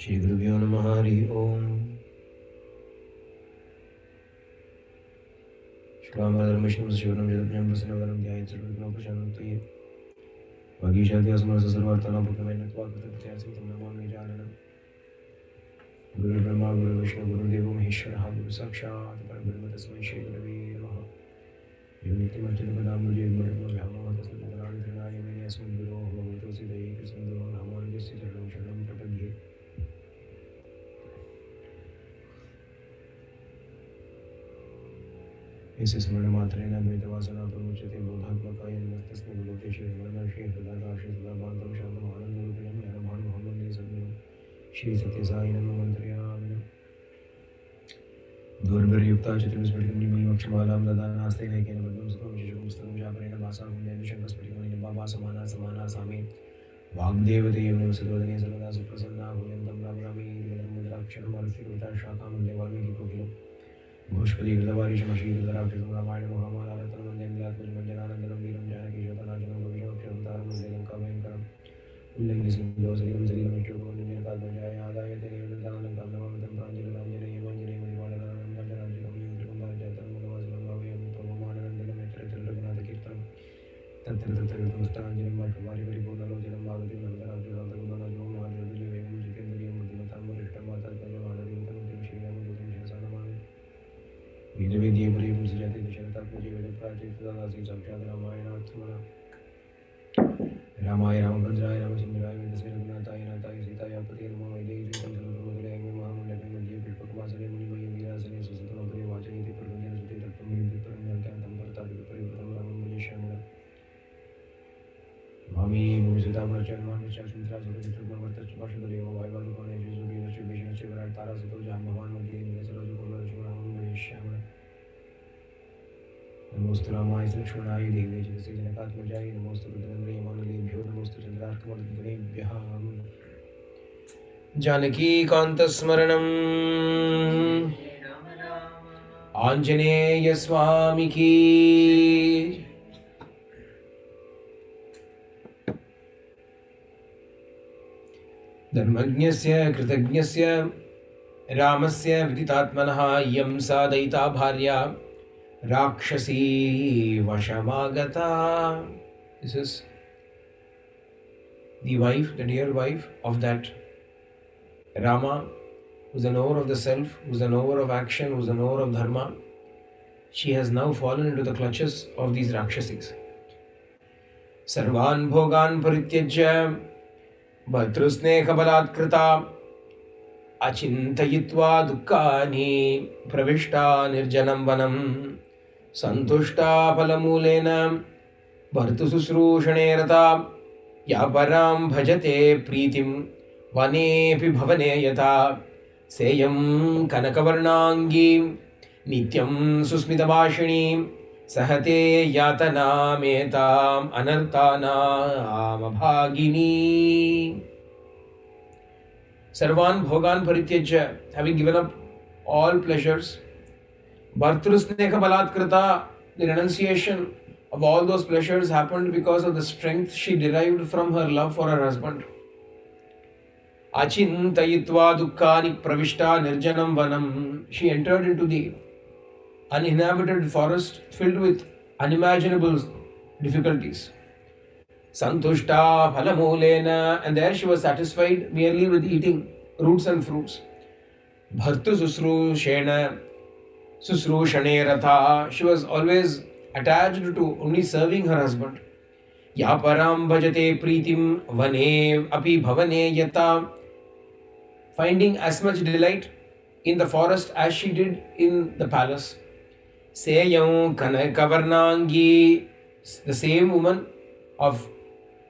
श्री गुरुभ्यो नमः। हरि ओम। शुक्लांबरधरं विष्णुं शशिवर्णं चतुर्भुजं प्रसन्नवदनं ध्यायेत् सर्वविघ्नोपशान्तये। वागीशाद्य सर्वार्थानां पूर्णमेव कृतकृत्यासि तं नमामि गजाननं। गुरुर्ब्रह्मा गुरुर्विष्णु गुरुर्देवो महेश्वरः गुरुः साक्षात् परब्रह्म तस्मै श्री गुरवे नमः। यो नित्यमच्युतपदाम्बुजे युग्मरुग्मव्यामोहं तस्मै तदानीतरणाय मेने अस्मद्गुरोः भगवतोऽसि दैहिकसिन्धुः रामानुजस्य चरणं शरणं प्रपद्ये। इस स्मरणमात्रेण द्वैतवासना प्रमुच्यते बोधात्मकाय नमस्तस्मै भगवते श्रीरमणमहर्षि हृदयकाशे सदाभान्तं शान्तं आनन्दरूपिणं ज्ञानभानुमहम्मदे सद्गुरुं श्रीसत्यसायिनं मन्त्रयामिनं। दुर्भिर्युक्ता चतुर्स्फटिकमणिमयीमक्षमालां ददानास्ते नैकेन पद्मं सुखं शिशुं पुस्तकं चापरेण भासां कुञ्जैर्निशङ्कस्फटिकमणिनिभा समाना समाना सामे वाग्देवतेयं निवसतोदने सर्वदा सुप्रसन्ना भूयं तं राम रामेति मुद्राक्षरं मरुत्युता शाखां वन्दे वाल्मीकिकोकिलं घोषपदीकृतवारिशमशीकृतराक्षसं रामायण महामालारत्नं वन्दे नीलात्मजमञ्जनानन्दनं वीरं जानकीशोतनाशनं कविशोक्षरं तारं वन्दे लङ्काभयङ्करम् उल्लङ्घ्यसिन्धोसलिलं सलिलमित्योपमन्यकात्मजाय आदाय तेनैवदन्तालङ्कां नमामितं प्राञ्जलिराञ्जनेयमञ्जनेयमणिवाणनानं पञ्चराज्यकं यन्त्रकं पारिजातं मुखवासिनं भावयामि त्वममानन्दनं यत्र रघुनाथकीर्तनं तत्र तत्र कृतमस्ताञ्जलिं बाष्पवारि परिपूर्णलोचनं भागवतीं नन्दराज्यसान्तकुमारजो महादेवतुल्यवेगं जितेन्द्रियं बुद्धिमतां वरिष्ठं मातर्कल्यमानवीं तनुतिं श्रीरामदूतं शिरसा नमामि। वेदवेद्ये परिपूं सुजाते दशरथात्मजे वेदप्राचीर्तदासीत् साक्षात् रामायणात्मना रामाय रामभद्राय रामचन्द्राय वेदसे रघुनाथाय नाथाय सीताय पते नमः। वैदेही श्रीतं धनुर्धनुर्धरे महामण्डले मध्ये पुष्पकवासने मुनिमये वीरासने सुसुतनोदरे वाचयति प्रपञ्चन सुते तत्त्वं विदितं ज्ञातं भरतादिव परिवृतं रामं भजे श्यामलं। मामी भूमिसुता प्रचन्मानुष्या सुमित्रा सुतचित्रकुमारवर्तश्च पार्श्वदेव वायुवायुकोणे श्रीसूर्यदस्य विष्णुश्च विराट तारासुतो जाम्बवान् मध्ये नीलसरोजकुमारश्च रामं भजे श्यामलं। नमोस्तु रामाय लक्ष्मणाय देवे च जनकात्मजाय नमोस्तु रुद्रेन्द्रियमानुलेभ्यो नमोस्तु चन्द्रार्कमरुद्गणेभ्यः। जानकीकान्तस्मरणम् आञ्जनेयस्वामी की। धर्मज्ञस्य कृतज्ञस्य रामस्य विदितात्मनः इयं सा दयिता भार्या राक्षसी वशमागता. This is the wife, the dear wife of that Rama, who is the knower of the self, who is the knower of action, who is the knower of dharma. She has now fallen into the clutches of these rakshasis. Sarvan bhogan parityajya bhatrusnekhabalaatkrita achintayitva dukkani pravishta nirjanam vanam संतुष्टा फलमूलेन भर्तुशुश्रूषणे रता या परां भजते प्रीतिं वनेऽपि भवने यथा सेयं कनकवर्णाङ्गीं नित्यं सुस्मितभाषिणीं सहते यातनामेताम् अनर्थानामभागिनी. सर्वान् भोगान् परित्यज्य, having given up all pleasures, Bhartrusnekha Balatkrita, the renunciation of all those pleasures happened because of the strength she derived from her love for her husband. Achintayitva dukkani pravishta nirjanam vanam. She entered into the uninhabited forest filled with unimaginable difficulties. Santushta phalamulena, and there she was satisfied merely with eating roots and fruits. Bhartu susrushena Susrushane Ratha, she was always attached to only serving her husband. Ya param bhajate pritim vane api bhavane yata, finding as much delight in the forest as she did in the palace. Seyam kanakavarnangi, the same woman of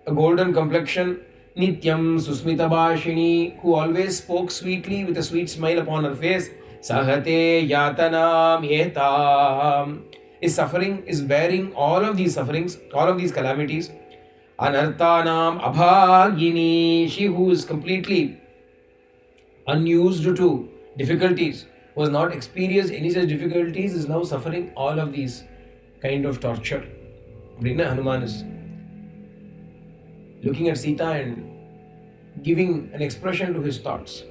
a golden complexion, Nityam susmita bhashini, who always spoke sweetly with a sweet smile upon her face. Sahate yatanam etam, is suffering, is bearing all of these sufferings, all of these calamities. Anarthanam abhagini, she who is completely unused to difficulties, who has not experienced any such difficulties, is now suffering all of these kind of torture. Hanuman is looking at Sita and giving an expression to his thoughts.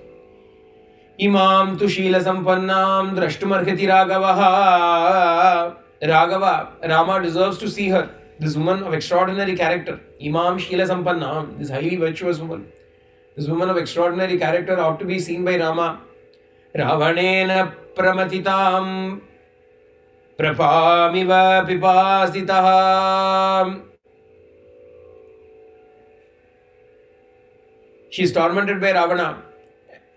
Imam tu Sheela Sampannam Drashtumarhati Raghavaha. Raghava, Rama deserves to see her. This woman of extraordinary character. Imam Sheela Sampannam, this highly virtuous woman. This woman of extraordinary character ought to be seen by Rama. Ravanena Pramatitam Prapamiva Pipasitah. She is tormented by Ravana.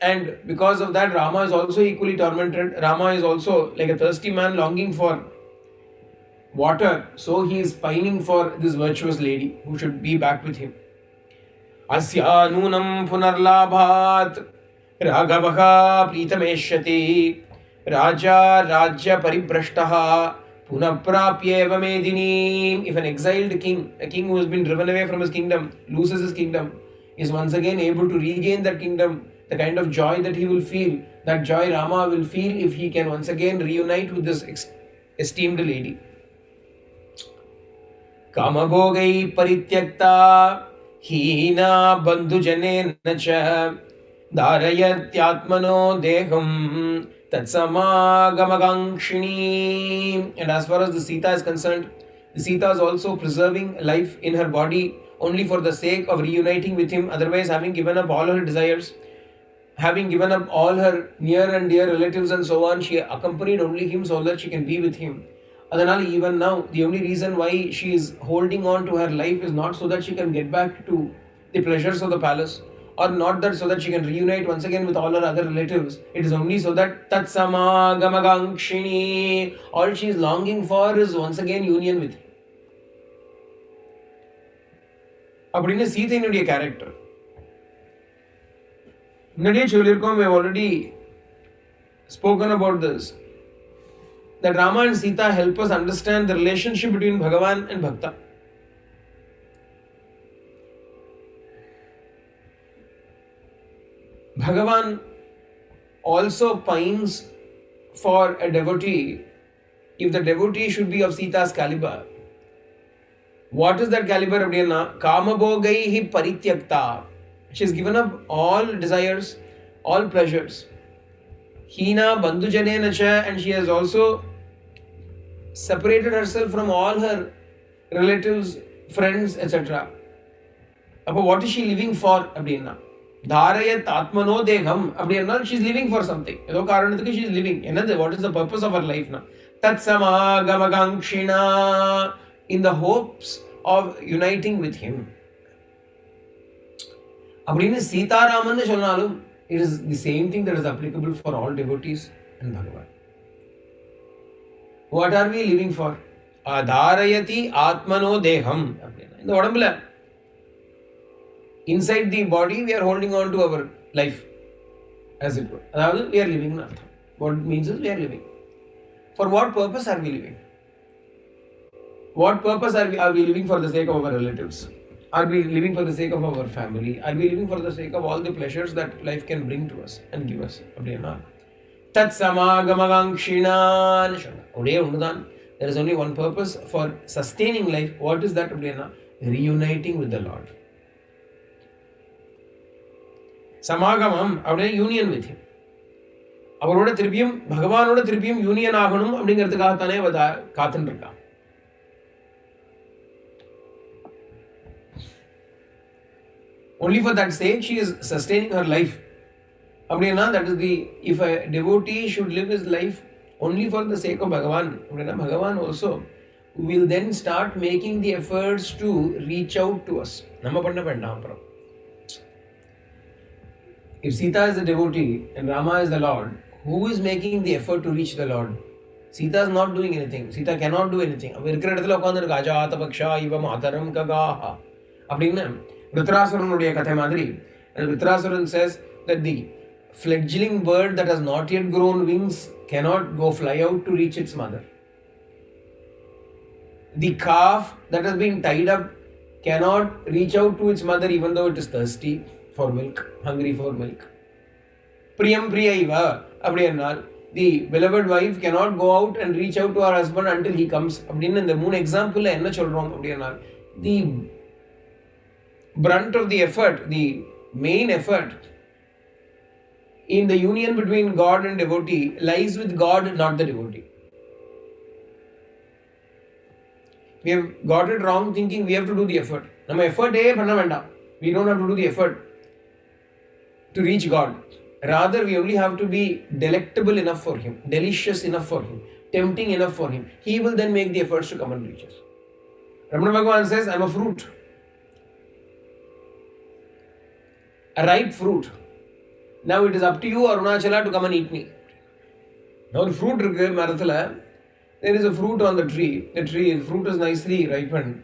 And because of that, Rama is also equally tormented. Rama is also like a thirsty man longing for water. So he is pining for this virtuous lady who should be back with him. Asya nunam punarlabhat Raghavaha pritameshyati Raja Rajya paribrashtaha punaprapyeva medini. If an exiled king, a king who has been driven away from his kingdom, loses his kingdom, is once again able to regain that kingdom, the kind of joy that he will feel, that joy Rama will feel if he can once again reunite with this esteemed lady. Kamabhogai parityakta hina bandhujanena cha dharayatyatmano deham tatsamagamaganshini. And as far as the Sita is concerned, the Sita is also preserving life in her body only for the sake of reuniting with him. Otherwise, having given up all her desires, having given up all her near and dear relatives and so on, she accompanied only him so that she can be with him. Adanal, even now, the only reason why she is holding on to her life is not so that she can get back to the pleasures of the palace, or not that so that she can reunite once again with all her other relatives. It is only so that Tatsamagamaganshini, all she is longing for is once again union with him. அப்படின்னு சீதையினுடைய character முன்னாடியே சொல்லியிருக்கோம். we have already spoken about this, that Rama and Sita help us understand the relationship between Bhagavan and Bhakta. Bhagavan also pines for a devotee if the devotee should be of Sita's caliber. What is that caliber? Kamabhogaihi parityakta. She has given up all desires, all pleasures. Hina bandhujanena cha, and she has also separated herself from all her relatives, friends, etc. But what is she living for? Dharayat atmano deham. She is living for something. She is living. What is the purpose of her life? Tatsamagamaganshina, in the hopes of uniting with him. Appadina Sita Raman solnalum, it is the same thing that is applicable for all devotees and Bhagavan. What are we living for? Adharayati atmano deham. In the odambula, inside the body we are holding on to our life, as it were. We are living. What it means is we are living. For what purpose are we living? What purpose are we living for the sake of our relatives? Are we living for the sake of our family? Are we living for the sake of all the pleasures that life can bring to us and give us? Tat samagamaganshina. There is only one purpose for sustaining life. What is that? Reuniting with the Lord. Samagamam, union with him. அவரோட திருப்பியும் பகவானோட திருப்பியும் union ஆகணும் அப்படிங்கிறதுக்காகத்தானே காத்துட்டு இருக்கா. Only for that sake she is sustaining her life. That is if a devotee should live his life only for the sake of Bhagavan, Bhagavan also will then start making the efforts to reach out to us. If Sita is the devotee and Rama is the Lord, who is making the effort to reach the Lord? Sita is not doing anything. Sita cannot do anything. Vritrasuranudaya katha madri, and Vritrasuran says that the fledgling bird that has not yet grown wings cannot go fly out to reach its mother. The calf that has been tied up cannot reach out to its mother even though it is thirsty for milk, hungry for milk. Priyam priyaiva, the beloved wife cannot go out and reach out to her husband until he comes. In the moon example, the brunt of the effort, the main effort in the union between God and devotee lies with God, not the devotee. We have got it wrong thinking we have to do the effort. Nama effort panna vendam. We don't have to do the effort to reach God. Rather, we only have to be delectable enough for Him, delicious enough for Him, tempting enough for Him. He will then make the efforts to come and reach us. Ramana Bhagavan says, I am a fruit. A ripe fruit. Now it is up to you, Arunachala, to come and eat me. Now the fruit irukku marathula, there is a fruit on the tree. The fruit is nicely ripened.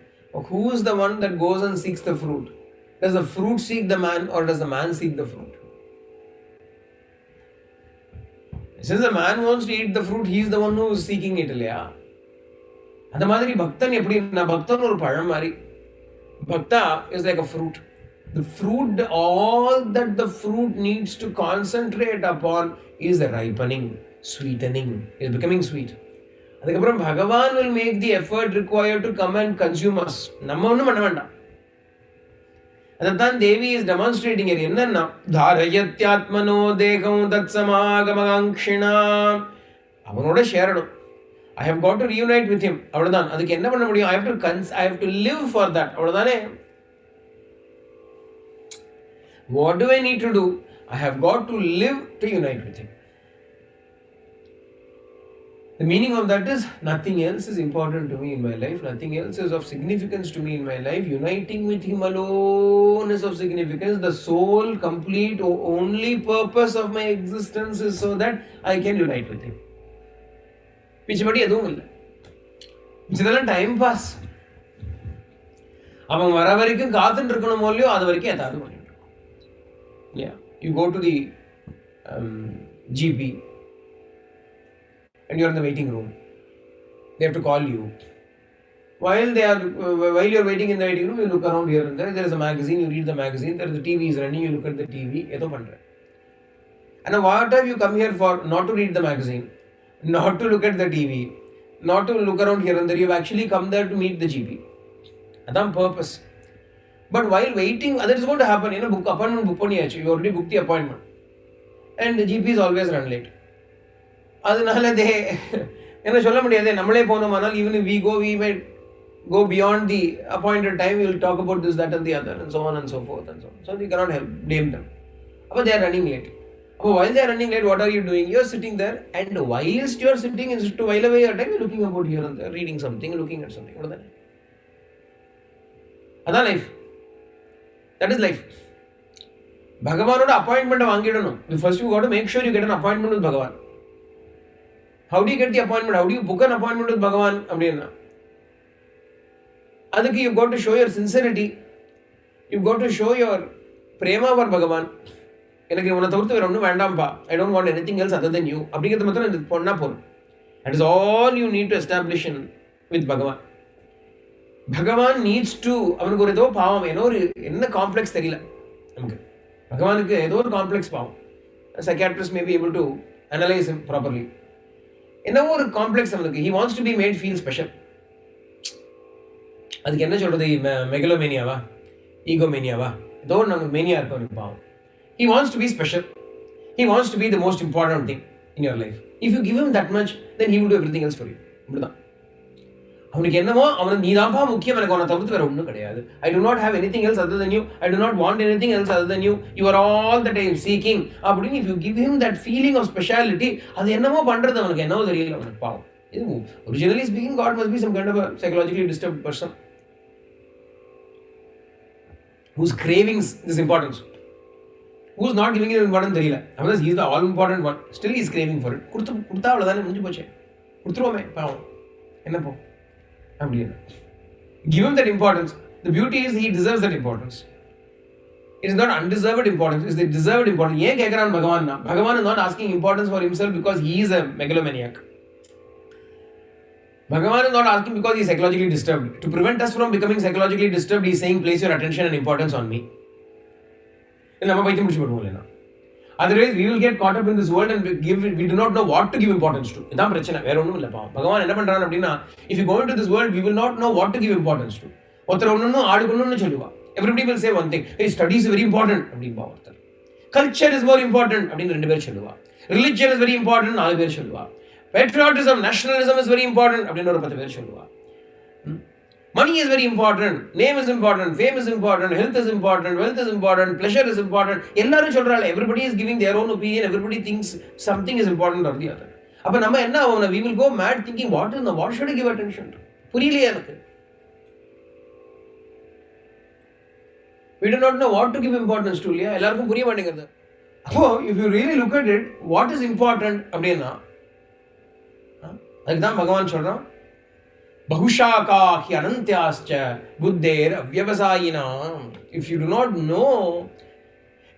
Who is the one that goes and seeks the fruit? Does the fruit seek the man, or does the man seek the fruit? Since the man wants to eat the fruit, he is the one who is seeking it. அந்த மாதிரி பக்தன் எப்படின்னா, பக்தன் ஒரு பழம் மாதிரி. Bhakta is like a fruit. The fruit, all that the fruit needs to concentrate upon is the ripening, sweetening, is becoming sweet. அதுக்கப்புறம் Bhagavan will make the effort required to come and consume us. நம்ம ஒன்றும் பண்ண வேண்டாம். அதைத்தான் தேவி is demonstrating here. என்னன்னா, தாரயத்யாத்மனோ தேகம் தத் சமாகமகாங்க்ஷிணா. அவனோட சேரணும். I have got to reunite with him. அவ்வளவுதான். அதுக்கு என்ன பண்ண முடியும்? I have to live for that. அவ்வளவுதானே. What do I need to do? I have got to live to unite with Him. The meaning of that is, nothing else is important to me in my life, nothing else is of significance to me in my life. Uniting with Him alone is of significance. The sole, complete, only purpose of my existence is so that I can unite with Him. மிச்சபடி எதுவும் இல்லை. மிச்சதெல்லாம் time pass. அவன் வர வரைக்கும் காத்துட்டு இருக்கணும் இல்லையோ, அது வரைக்கும் ஏதாவது பண்ணிட்டு. Yeah, you go to the GP and you're in the waiting room. They have to call you. While you're waiting in the waiting room, you look around here and there. There is a magazine, you read the magazine. There is the TV is running, you look at the TV. Edo pandra. And what have you come here for? Not to read the magazine, not to look at the TV, not to look around here and there. You've actually come there to meet the GP. That's purpose. But while waiting, that is going to happen. Book appointment book paniyachu. You already booked the appointment, and the GP is always run late. அதனால என்ன சொல்ல முடியாது. நம்மளே போனோமானால், even if we might go beyond the appointed time. We will talk about this, that, and the other, and so on and so forth and so on. So we cannot blame them. But they are running late. While they are running late, what are you doing? You are sitting there, and whilst you are sitting, instead to while away your time, you are looking about here and there, reading something, looking at something. What is that? That's life. That is life. Bhagavanoda appointment vaangidano. First you got to make sure you get an appointment with Bhagavan. How do you get the appointment? How do you book an appointment with Bhagavan? Appadina. Adukku you've got to show your sincerity. You've got to show your prema for Bhagavan. எனக்கு உன்னை தவிர்த்து வேற ஒன்றும் வேண்டாம்ப்பா. I don't want anything else other than you. அப்படிங்கிறது மாத்திரம் எனக்கு பொண்ணா போதும். That is all you need to establish with Bhagavan. Bhagavan needs to, அவனுக்கு ஒரு ஏதோ பாவம், என்ன காம்ப்ளெக்ஸ் தெரியல நமக்கு. பகவானுக்கு ஏதோ ஒரு காம்ப்ளெக்ஸ் பாவம். Psychiatrist may be able to analyze him properly. என்னவோ ஒரு காம்ப்ளெக்ஸ் அவனுக்கு. He wants to be made feel special. அதுக்கு என்ன சொல்றது? மெகலோமேனியாவா, ஈகோமேனியாவா, ஏதோ நமக்கு மேனியா இருக்கு அவனுக்கு பாவம். He wants to be special. He wants to be the most important thing in your life. If you give him that much, then he will do everything else for you. இப்படிதான் அவனுக்கு என்னமோ, அவனுக்கு நீதான்ப்பா முக்கியம், எனக்கு அவனை தவிர்த்து வேற ஒன்றும் கிடையாது. I do not have anything else other than you. I do not want anything else other than you. You are all that I am seeking. அப்படின்னு if you give him that feeling of speciality, அது என்னமோ பண்றது அவனுக்கு என்னவோ தெரியல அவனுக்கு பாவம். Originally speaking, God must be some kind of a psychologically disturbed person who's craving this importance. Who's not giving it importance தெரியல. Otherwise he is the all important one. Still he is craving for it. கொடுத்தா அவ்வளவுதானே, முடிஞ்சு போச்சு. கொடுத்துருவோமே பாவம், என்ன போ அப்படின்னா. Give him that importance. The beauty is he deserves that importance. It is not undeserved importance. It is the deserved importance. ஏன் கேட்கிறான் பகவான்? Bhagavan is not asking importance for himself because he is a megalomaniac. Bhagavan is not asking because he is psychologically disturbed. To prevent us from becoming psychologically disturbed, he is saying, place your attention and importance on me. நம்ம பைத்தியம் முடிச்சு போடுவோம். Otherwise we will get caught up in this world and we do not know what to give importance to. இதான் பிரச்சனை, வேற ஒன்றும் இல்லை. பகவான் என்ன பண்றான் அப்படின்னா, if you go into this world, we will not know what to give importance to. ஒருத்தர் ஒன்று ஆளுக்கு ஒன்று சொல்லுவா. Everybody will say one thing. Hey, study is very important அப்படின்பா ஒருத்தர். கல்ச்சர் இஸ் மோர் இம்பார்ட்டன்ட் அப்படின்னு 2 பேர் சொல்லுவா. ரிலிஜன் இஸ் வெரி இம்பார்ட்டன்ட் 4 பேர் சொல்லுவா. Patriotism, nationalism is very important அப்படின்னு ஒரு 10 பேர் சொல்லுவா. Money is very important, name is important, fame is important, health is important, wealth is important, pleasure is important. எல்லாரும் சொல்றாங்க. Everybody is giving their own opinion. Everybody things something is important or the other. அப்ப நம்ம என்ன ஆகும்? we will go mad thinking what should I give attention to? புரியலையா எனக்கு? we do not know what to give importance to. இல்லையா? எல்லாருக்கும் புரிய மாட்டேங்குது. அப்போ if you really look at it, what is important அப்படின்னா அதுதான் பகவான் சொல்றான், பகுஷாகா he அனந்த்யாஸ்ச புத்தேர் அவ்யவசாயினாம். if you do not know,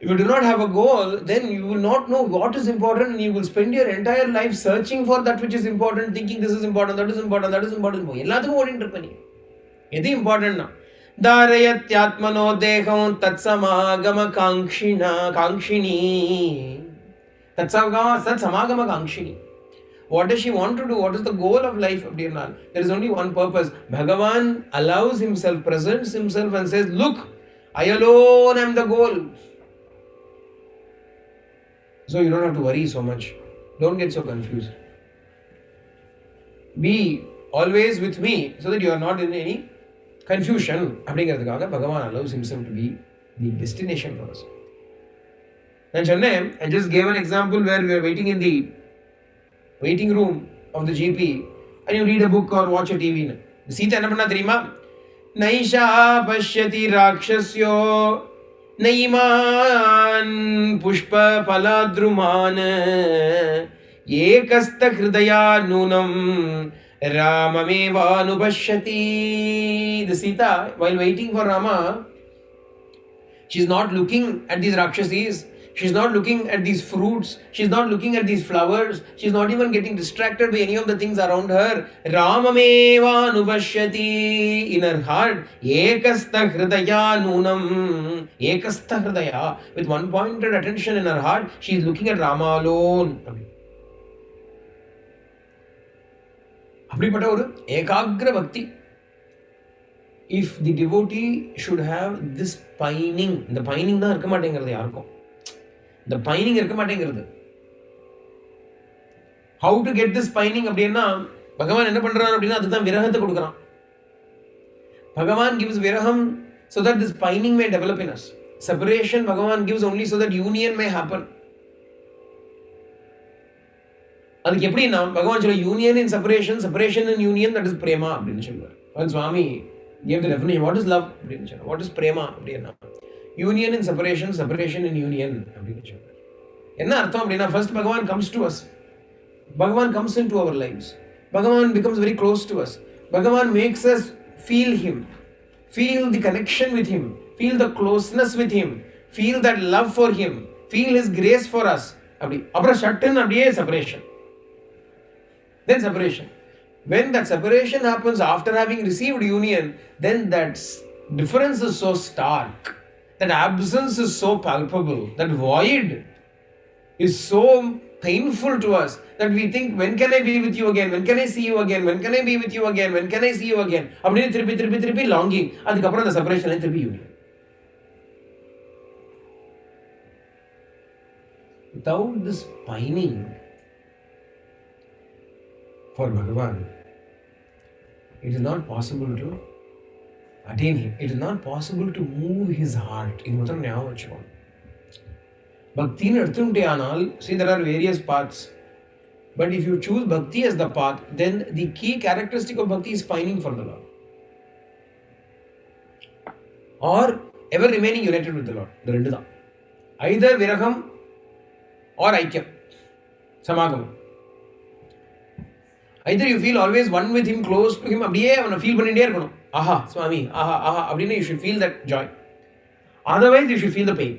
if you do not have a goal, then you will not know what is important, and you will spend your entire life searching for that which is important, thinking this is important, that is important, that is important. எல்லாத்துக்கும் ஓடிட்டு இருப்ப நீ. எது இம்பார்ட்டன்ட்னா தாரயத்யாத்மனோ தேகம் தத்சமாகம காங்கிணி தத்சமாகம காங்கிணி. What does she want to do? What is the goal of life? There is only one purpose. Bhagavan allows himself, presents himself and says, look, I alone am the goal. So you don't have to worry so much. Don't get so confused. Be always with me so that you are not in any confusion. அப்படிங்கிறதுக்காக Bhagavan allows himself to be the destination for us. And Chennai, I just gave an example where we are waiting in the waiting room of the GP and you read a book or watch a TV. Sita என்ன பண்ணா தெரியுமா? நைஷா பஷ்யதி ராக்ஷஸ்யோ நைமான் புஷ்ப பலாத்ருமான் ஏகஸ்த ஹிருதயா நூனம் ராமமேவானுபஷ்யதி. The Sita, while waiting for Rama, she is not looking at these Rakshasis. She is not looking at these fruits. She is not looking at these flowers. She is not even getting distracted by any of the things around her. Ramameva nubashyati. In her heart, ekastha hridaya nunam. Ekastha hridaya. With one pointed attention in her heart, she is looking at Rama alone. அப்படிப்பட்ட ஒரு ஏகாகிர பக்தி. If the devotee should have this pining, இந்த pining தான் இருக்க மாட்டேங்கிறது யாருக்கும். இந்த பைனிங் இருக்க மாட்டேங்கிறது. How to get this pining அப்படின்னா பகவான் என்ன பண்றான் அப்படின்னா அதுதான் விரகத்தை கொடுக்குறான். பகவான் gives viraham so that this pining may develop in us. Separation Bhagavan gives only so that union may happen. அதுக்கு எப்படின்னா பகவான் சொல்ல union in separation, separation in union, that is Prema அப்படின்னு சொல்லுவார். சுவாமி gave the definition, what is love அப்படின்னு சொல்லுவார். What is Prema அப்படின்னா union இன் separation, separation இன் union அப்படின்னு சொல்லுவார். என்ன அர்த்தம் அப்படின்னா ஃபர்ஸ்ட் பகவான் comes to us. Bhagavan comes into our lives. Bhagavan becomes very close to us. Bhagavan makes us feel him, feel the connection with him, feel the closeness with him, feel that love for him, feel his grace for us. அப்புறம் சட்டுன்னு அப்படியே separation. Then separation. When that separation happens after having received union, then that difference is so stark, that absence is so palpable, that void is so painful to us that we think, when can I be with you again, when can I see you again, when can I be with you again, when can I see you again, அப்படியே திருப்பி longing. அதுக்கப்புறம் அந்த செப்பரேஷன்ல திருப்பி union. Without this pining for Bhagavan, it is not possible to attain him. It is not possible to move his heart. இது மட்டும் ஞாபகம் வச்சுக்கோங்க. பக்தின்னு எடுத்துட்டே ஆனால், see, there are various paths, but if you choose bhakti as the path, then the key characteristic of bhakti is pining for the Lord or ever remaining united with the Lord. The rendu da, either viragam or aikyam, samagam. Either you feel always one with him, close to him, அப்படியே அவனை feel பண்ணிட்டே இருக்கணும். ஆஹா சுவாமி, ஆஹா ஆஹா அப்படின்னு you should feel that joy. Otherwise you should feel the pain.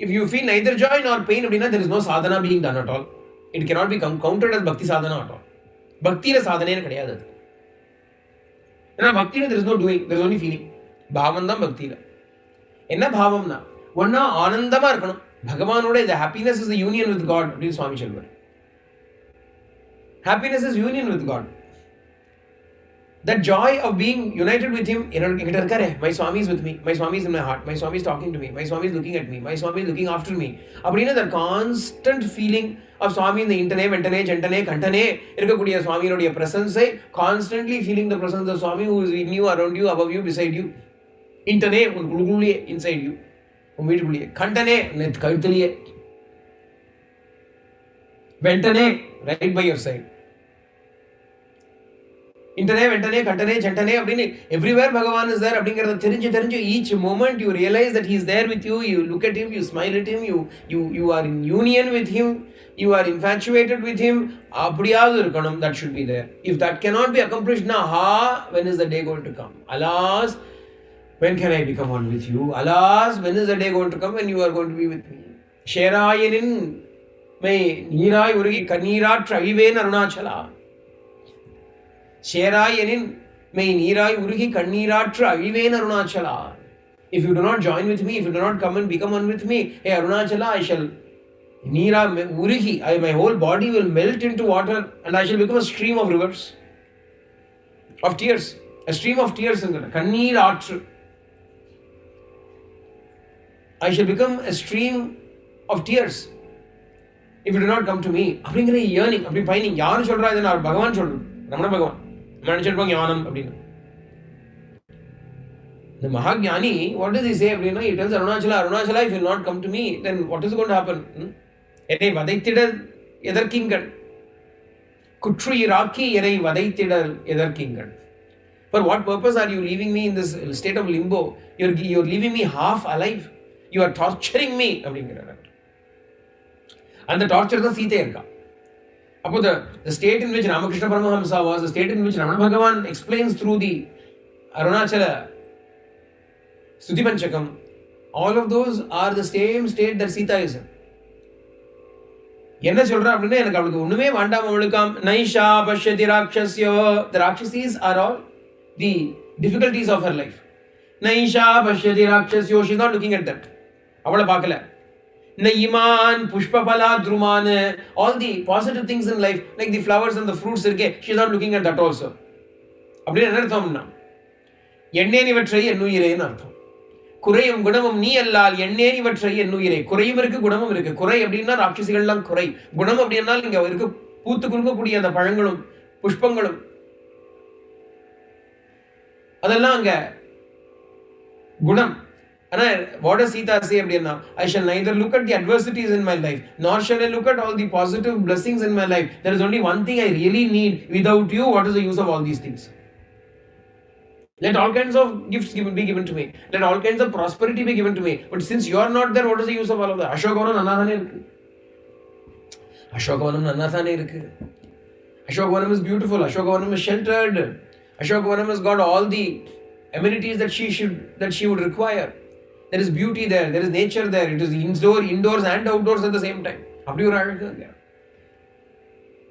If you feel neither joy nor pain, there is no sadhana being done at all. It cannot be counted as bhakti sadhana at all. Bhakti sadhana கிடையாது. ஏன்னா பக்தியில there is no doing, there is only feeling. பாவம் தான் பக்தியில. என்ன பாவம்னா ஒன்னா ஆனந்தமா இருக்கணும். பகவானோட இந்த happiness is the union with God அப்படின்னு சுவாமி சொல்வார். Happiness is union with God. That joy of being united with him, my Swami is with me, my Swami is in my heart, my Swami is talking to me, my Swami is looking at me, my Swami is looking after me. Appadina that constant feeling of Swami in the intane, ventane, gentane, kantane, irukkudiya Swami nodia presence, constantly feeling the presence of Swami who is in you, around you, above you, beside you. Intane, inside you. Kantane, kaluthaliye. Ventane, right by your side. Intane, ventane, kantane, chantane, everywhere Bhagavan is there. Each moment you realize that he is there with you. You look at him, you smile at him, you are in union with him, you are infatuated with him. That should be there. If that cannot be accomplished now, when is the day going to come? Alas, when can I become one with you? Alas, when is the day going to come when you are going to be with me? Sherayanin may Nirai Urigi Kanira Traviven Arunachala. Sherayanin may Nirai Urigi Kanira Traviven Arunachala. If you do not join with me, if you do not come and become one with me, hey Arunachala, I shall Nira Urigi, my whole body will melt into water and I shall become a stream of rivers, of tears. A stream of tears in the Kanira. I shall become a stream of tears if you do not come to me. அப்படிங்கிற yearning, அப்படி pining. யாரு சொல்றா இதை? நான் பகவான் சொல்றேன், ரமண பகவான். மனுஷன் ஞானம் அப்படின்னு. The Mahagnani, what does he say? அப்படின்னா, he tells Arunachala, if you will not come to me, then what is going to happen? என்னை வதைத்திடல் எதற்கிங்கள்? குற்று இராக்கி என்னை வதைத்திடல் எதற்கிங்கள்? For what purpose are you leaving me in this state of limbo? You're leaving me half alive. You are torturing me. And the torture is Sita. The state in which Ramakrishna Paramahamsa was, the state in which Ramana Bhagavan explains through the Arunachala Stuti Panchakam, all of those are the same state that Sita is in. என்ன சொல்றா அப்படின்னா, எனக்கு அவளுக்கு ஒண்ணுமே வேண்டாம், அவளுக்காம் நைஷா பஷ்யதி ராட்சஸ்யோ. The Rakshasis are all the difficulties of her life. நைஷா பஷ்யதி ராட்சஸ்யோ. She is not looking at that. அவளை பார்க்கல. நயிமான் புஷ்பபலா த்ருமான், all the positive things in life like the flowers and the fruits இருக்கே, she is not looking at that also. அப்படின்னு என்ன அர்த்தம்னா, எண்ணேனிவற்றை என்னுயிரேன்னு அர்த்தம். குறையும் குணமும் நீ அல்லால் எண்ணேனிவற்றை என்னுயிரே. குறையும் இருக்கு, குணமும் இருக்கு. குறை அப்படின்னா ராட்சசிகள்லாம் குறை. குணம் அப்படின்னா இங்க இருக்கு பூத்து குலுங்கக்கூடிய அந்த பழங்களும் புஷ்பங்களும், அதெல்லாம் அங்க குணம். What does Sita say? I shall neither look at the adversities in my life, nor shall I look at all the positive blessings in my life. There is only one thing I really need. Without you, what is the use of all these things? Let all kinds of gifts be given to me. Let all kinds of prosperity be given to me. But since you are not there, what is the use of all of that? Ashokavanam Nanathane irukku. Ashokavanam is beautiful. Ashokavanam is sheltered. Ashokavanam has got all the amenities that she would require. There is beauty there. There is nature there. It is indoors and outdoors at the same time.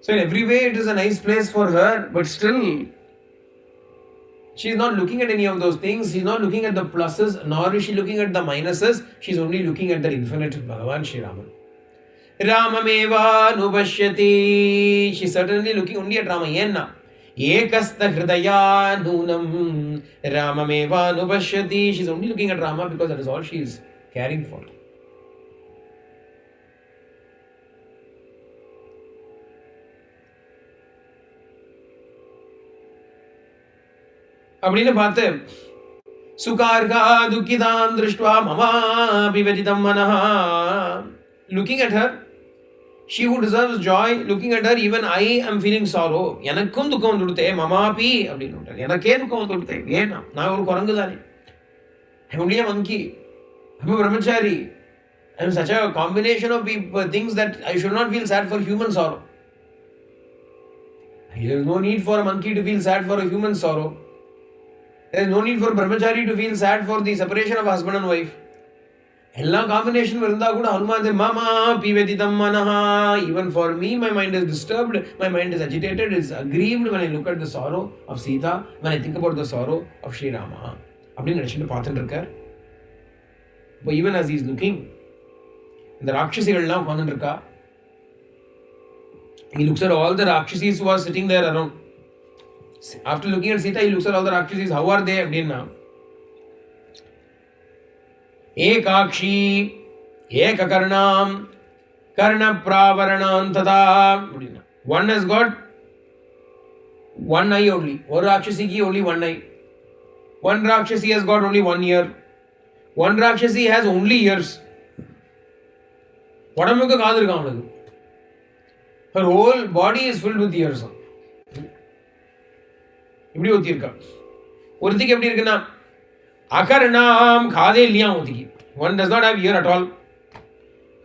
So in every way, it is a nice place for her. But still, she is not looking at any of those things. She is not looking at the pluses, nor is she looking at the minuses. She is only looking at the infinite Bhagavan Shri Raman. Ramameva nubashyati. She is certainly looking only at Rama. Yenna. Ekastha hridaya nunam Ramameva nubashyati. She is only looking at Rama because that is all she is caring for. அப்படின்னு பார்த்து சுகார்கா துக்கிதாம் திருஷ்டுவா மமா விவதிதம் மனஹா. Looking at her, she who deserves joy, looking at her, even I am feeling sorrow. எனக்கும் துக்கம் வந்து கொடுத்தே மமாபி அப்படின்னு, எனக்கே துக்கம் வந்து கொடுத்தே. ஏன்னா நான் ஒரு குரங்கு தானே, I'm only a monkey, I'm a brahmachari, I'm such a combination of things that I should not feel sad for human sorrow. There is no need for a monkey to feel sad for a human sorrow. There is no need for brahmachari to feel sad for the separation of husband and wife. எல்லா combination இருந்தா கூட ஹனுமான் மாமா பிவதிதம் மனஹா. Even for me, my mind is disturbed, my mind is agitated, is aggrieved when I look at the sorrow of Sita, when I think about the sorrow of Sri Rama. அப்படின்னு நினைச்சிட்டு பார்த்துட்டு இருக்கார். But even as he is looking, இந்த ராட்சசிகள்லாம் உட்கார்ந்துட்டு இருக்கா. He looks at all the Rakshasis who are sitting there around. After looking at Sita, he looks at all the Rakshasas. How are they? Abdinna. Ekakshi, Ekakarnam, Karna Pravaranam Tada. One has got one eye only. One Rakshasi ki only one eye. One Rakshasi has got only 1 year. One Rakshasi has only ears. உடம்புக்கு காது இருக்கு அவனுக்கு. Her whole body is filled with ears. இப்படி ஒருத்தி இருக்கா. ஒருத்திக்கு எப்படி இருக்குன்னா அகர்ணாம் காதே இல்லையா ஒருத்திக்கு. One does not have ear at all.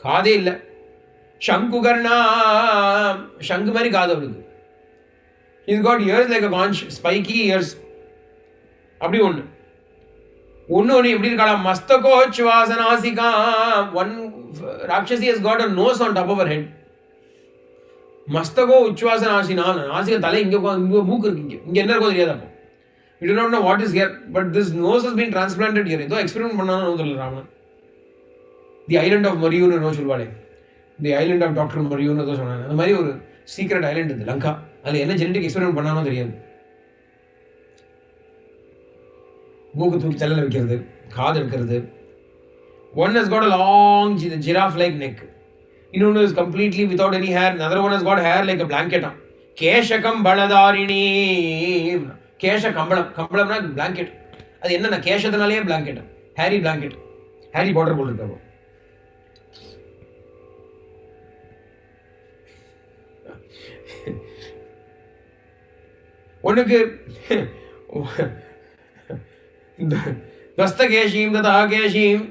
காதே இல்லை. சங்குகர்ணாம் சங்கு மாதிரி காது அவளுக்கு. He's got ears like a conch, spiky ears. அப்படி ஒன்று எப்படி இருக்கலாம் மஸ்தகோச்வாசனாசிகா. ஒன் ராட்சசி has got a nose on top of her head. மஸ்தகோ உச்வாசனாசினா நாசிக தலை இங்கே மூக்கு இருக்கு. இங்கே என்ன இருக்கோ தெரியாது. அப்போ we do not know what is here, but this nose has been transplanted here. ஏதோ எக்ஸ்பெரிமெண்ட் பண்ணாலும் தெரியல ராமன். தி ஐலண்ட் ஆஃப் மரியூன்னு என்ன சொல்லுவாளே, தி ஐலண்ட் ஆஃப் டாக்டர் மரியூன்னு ஏதோ சொன்னாங்க. அந்த மாதிரி ஒரு சீக்ரெட் ஐலண்ட் இது லங்கா. அதில் என்ன ஜெனடிக் எக்ஸ்பெரிமெண்ட் பண்ணாலும் தெரியாது. மூக்கு தூக்கி தலையில் வைக்கிறது, காது இருக்கிறது. One has got a long giraffe-like neck. இன்னொன்று is completely without any hair. Another one has got hair like a blanket. கேஷகம் பலதாரிணி. கேஷ கம்பளம். கம்பளம்னா பிளாங்கெட். அது என்னன்னா கேஷத்தினாலேயே blanket. Hairy blanket. Harry Potter போட்டுருக்காங்க. ஒன்றுக்கு தஸ்தகேஷீம் ததாகேஷீம்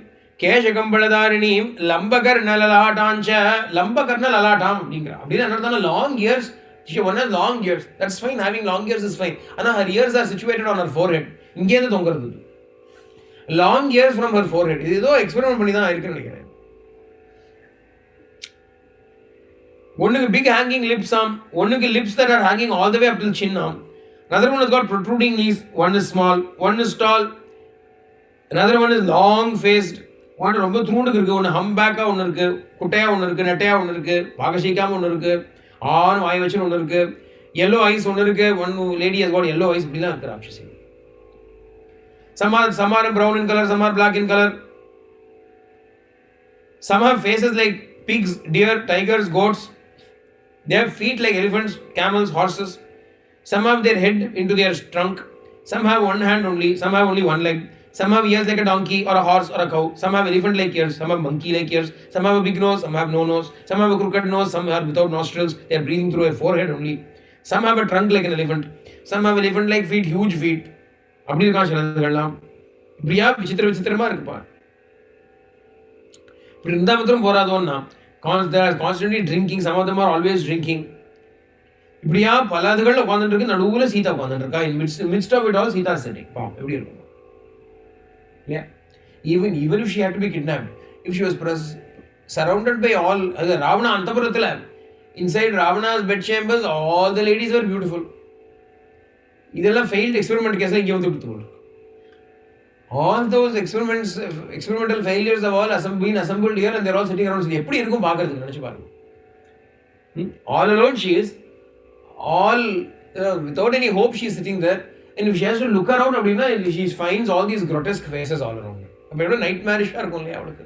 கேஷகம்பளதாரிணீம் லம்பகர்ண லலாட்டாஞ்ச லம்பகர்ண லலாட்டாம் அப்படிங்கிற. அப்படின்னு என்ன long years. One has long ears. That's fine. Having long ears is fine. ஆனால் her ears are situated on her forehead. இங்கேருந்து தொங்குறது. Long ears from her forehead. இது ஏதோ எக்ஸ்பெரிமெண்ட் பண்ணி தான் இருக்குன்னு நினைக்கிறேன். ஒன்றுக்கு big hanging lips ஆம். ஒன்றுக்கு lips that are hanging all the way up till chin ஆம். Another one has got protruding knees. One is small. One is tall. Another one is long faced. One ரொம்ப தூண்டுக்கு இருக்கு. ஒன்று ஹம்பேக்கா ஒன்று இருக்கு, குட்டையா ஒன்று இருக்கு, நெட்டையா ஒன்று இருக்கு, பாகசீக்காம ஒன்று இருக்கு, ஆண் வாய் வச்சுன்னு ஒன்று இருக்கு, yellow eyes ஒன்று இருக்கு. One lady has got yellow eyes. இப்படிலாம் இருக்கு ராட்சசி. Some are brown in color, some are black in color. Some have faces like pigs, deer, tigers, goats. They have feet like elephants, camels, horses. Some have their head into their trunk. Some have one hand only. Some have only one leg. Some have ears like a donkey or a horse or a cow. Some have elephant-like ears. Some have monkey-like ears. Some have a big nose. Some have no nose. Some have a crooked nose. Some are without nostrils. They are breathing through a forehead only. Some have a trunk like an elephant. Some have elephant-like feet, huge feet. அப்படி இருக்கா சிலதுகள்லாம். இப்படியா விசித்திரமா இருக்குப்பா. இப்படி இருந்தால் மாத்திரம் போராதோன்னா constantly drinking. Some of them are always drinking. இப்படியா பல அதுகளில் உட்காந்துட்டு இருக்கு. நடுவில் சீதா உட்காந்துட்டு இருக்கா. In midst of it all Sita sitting. பா எப்படி இருக்கும். Yeah. Even if she had to be kidnapped, if she was surrounded by all Ravana Antapurathila, inside Ravana's bed chambers, all the ladies were beautiful. இதெல்லாம் failed experiment கேஸா இங்கே வந்து கொடுத்துருவோம். All those experimental failures have all been assembled here and they're all sitting around. எப்படி இருக்கும் பார்க்கறதுக்கு நினைச்சு பாருங்க. All alone she is, all without any hope she is sitting there. And if she has to look around அப்படின்னா she finds all these grotesque faces all around. அப்போ எவ்வளோ நைட்மேரிஷாக இருக்கும் இல்லையா அவளுக்கு.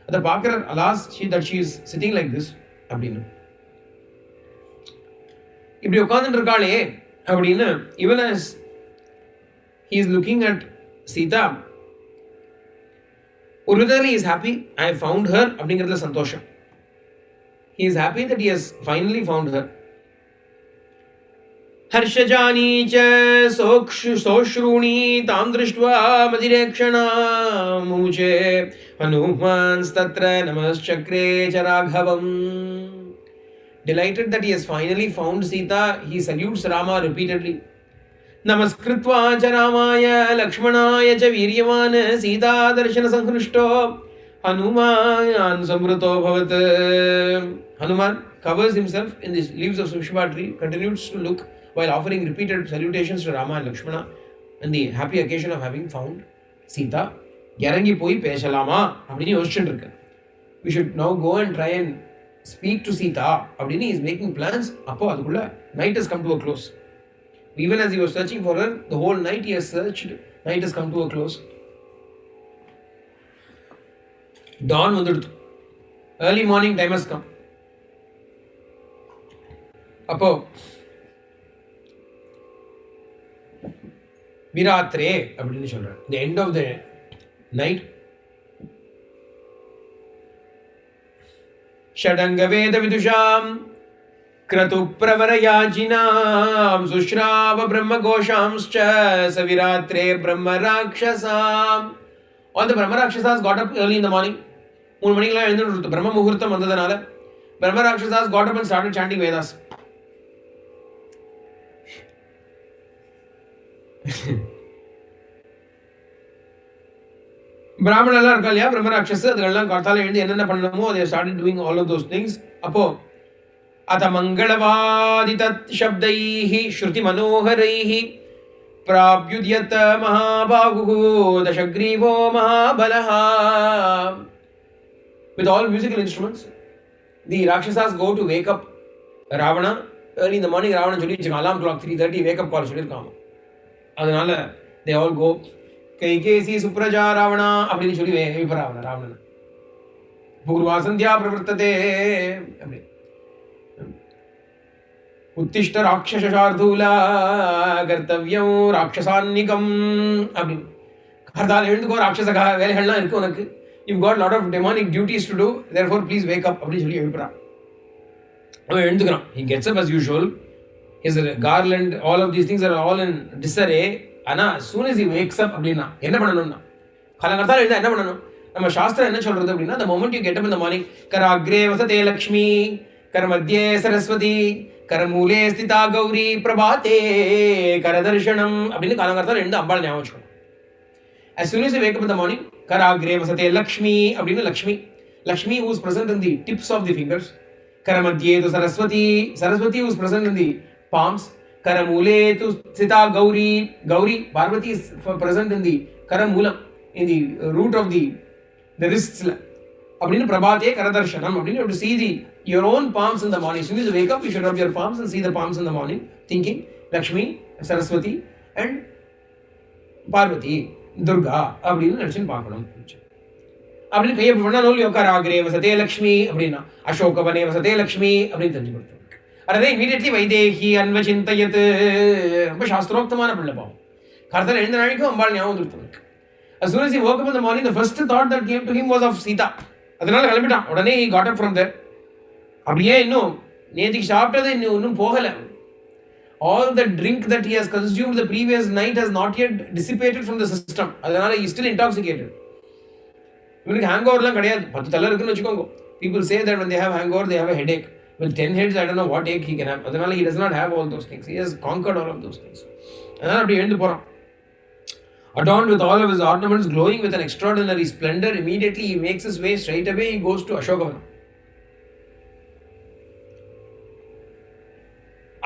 அதை பார்க்குற alas that she is sitting like this அப்படின்னு. இப்படி உட்காந்துட்டு இருக்காளே அப்படின்னு even as he is looking at Sita, ஒரு விதத்தில் he is happy. I have found her அப்படிங்கிறதுல சந்தோஷம். He is happy that he has finally found her. हर्षजानी च सोश्रूणी तां दृष्ट्वा मदिरेक्षणा मुमुचे हनुमांस्तत्र नमश्चक्रे च राघवम्. Delighted that he has finally found Sita, he salutes Rama repeatedly. नमस्कृत्वा च रामाय लक्ष्मणाय च वीर्यवान् सीता दर्शन संहृष्टो हनुमान् संवृतो भवत्. Hanuman covers himself in the leaves of Sushma tree, continues to look while offering repeated salutations to Rama and Lakshmana and the happy occasion of having found Sita. இறங்கி போய் பேசலாமா அப்படின்னு யோசிச்சுட்டு இருக்கு. We should now go and try and speak to Sita அப்படின்னு he is making plans. அப்போ அதுக்குள்ள night has come to a close. Even as he was searching for her, the whole night he has searched. Night has come to a close. Dawn வந்துடுது. Early morning time has come. அப்போ விராத்ரே அப்படின்னு சொல்றார். The end of the night. ஷடங்க வேத விதுஷாம் கிரது பிரவரயாஜினாம் சுஷ்ராவ பிரம்ம கோஷாம்ஸ்ச சவிராத்ரே பிரம்ம ராட்சசாம். All the Brahma Rakshasas got up early in the morning. 3 மணிக்கெல்லாம் எழுந்து பிரம்ம முகூர்த்தம் வந்ததுனால Brahma Rakshasas got up and started chanting Vedas. பிராமணெல்லாம் இருக்கா இல்லையா, பிரம்ம ராட்சஸ், அதுக்கெல்லாம் காத்தால எழுந்து என்னென்ன பண்ணணுமோ they started doing all of those things. அப்போ அத மங்களவாதித சப்தைஹி ஸ்ருதி மனோஹரைஹி प्राप्युद्यत महाबाहुः दशग्रीवो महाबलः. With all musical instruments, the Rakshasas go to wake up Ravana. Early in the morning, Ravana சொல்லி வச்சுக்க alarm clock 3:30 wake up call சொல்லியிருக்காங்க. அதனால they all go. Kaikesi சுப்ரஜா Ravana அப்படின்னு சொல்லி எழுப்ப ராவணன் பூர்வா சந்தியா பிரவர்த்ததே அப்படி உத்திஷ்ட ராட்சசார்தூலா கர்த்தவ்யம் ராட்சசான்னிகம் அப்படின்னு கார்த்தால எழுந்துக்கோ, ராட்சச வேலைகள்லாம் இருக்கு உனக்கு, you've got lot of demonic duties to do, therefore please wake up அப்படின்னு சொல்லி எழுப்புறான். அவன் எழுந்துக்கிறான். he gets up as usual, his garland, all of these things are all in disarray. ஆனா as soon as he wakes up அப்படின்னா என்ன பண்ணணும்னா, காலங்காத்தால எழுந்தா என்ன பண்ணணும், நம்ம சாஸ்திரம் என்ன சொல்றது அப்படின்னா, the moment you get up in the morning, கராக்ரே வசதே Lakshmi கரமத்யே Saraswati கரமூலே ஸ்திதா Gowri பிரபாதே கரதர்ஷனம் அப்படின்னு காலங்காத்தால எழுந்து அம்பாள் ஞாபகம் வச்சுக்கணும். as soon as you wake up in the morning, கராக்ரே வசதே Lakshmi அப்படின்னு Lakshmi who is present in the tips of the fingers, கரமத்யே து Saraswati who is present in the palms, karamule tu sita gauri Parvati is present in the karamulam, in the root of the wrists la appadinu prabhate karadarshanam appadinu. You have to see your own palms in the morning. As soon as you wake up, you should rub your palms and see the palms in the morning, thinking Lakshmi, Saraswati and Parvati, Durga appadinu nenichu paakanum. appadinu கையை பண்ணா நோல் யோகராகரே வசதே லக்ஷ்மி அப்படின்னா அசோகவனே வசதே லக்ஷ்மி அப்படின்னு தெரிஞ்சு கொடுத்து அதே immediately Vaidehi அன்வசிந்தயத். ரொம்ப சாஸ்திரோக்தமான பிள்ளை பாவம். கார்த்தால எழுந்த நாளைக்கும் அம்பாள் ஞாபகம் இருக்கு. As soon as he woke up in the morning, the first thought that came to him was of Sita. அதனால கிளம்பிட்டான். உடனே he got up from there. அப்படியே இன்னும் நேத்திக்கு சாப்பிட்டது இன்னும் போகல. All the drink that he has consumed the previous night has not yet dissipated from the system. அதனால he is still intoxicated. இவனுக்கு ஹேங் ஓவர்லாம் கிடையாது. 10 தலை இருக்குன்னு வச்சுக்கோங்க. People say that when they have hangover, they have a headache. With 10 heads, I don't know what ache he can have. அதனால he does not have all those things. He has conquered all of those things. அதனால அப்படி எழுந்து போறான். Adorned with all of his ornaments, glowing with an extraordinary splendor, immediately he makes his way straight away. He goes to Ashokavanam.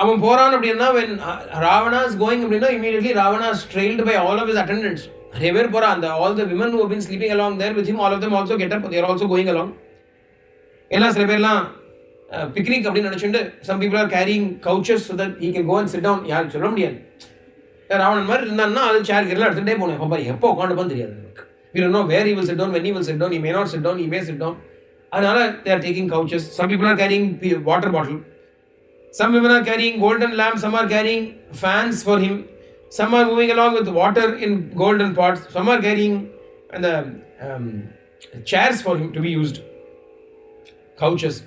அவன் போறான் அப்படின்னா, when Ravana is going அப்படின்னா, immediately Ravana is trailed by all of his attendants. நிறைய பேர் போறான். All the women who have been sleeping along there with him, all of them also get up. They are also going along. எல்லாம் சில பேர்லாம் picnic அப்படின்னு நினைச்சுட்டு some people are carrying couches so that he can go and sit down. யாரும் சொல்ல முடியாது. ராவணன் மாதிரி இருந்தான்னா அது சேர் கீழே எடுத்துகிட்டே போகணும். எப்போ உட்காந்துப்பான்னு தெரியாது நமக்கு. We don't know where he will sit down, when he will sit down. He may not sit down, he may sit down. அதனால they are taking couches. Some people are carrying water bottle. Some women are carrying golden lamps. Some are carrying fans for him. Some are moving along with water in golden pots. Some are carrying the chairs for him to be used. Couches.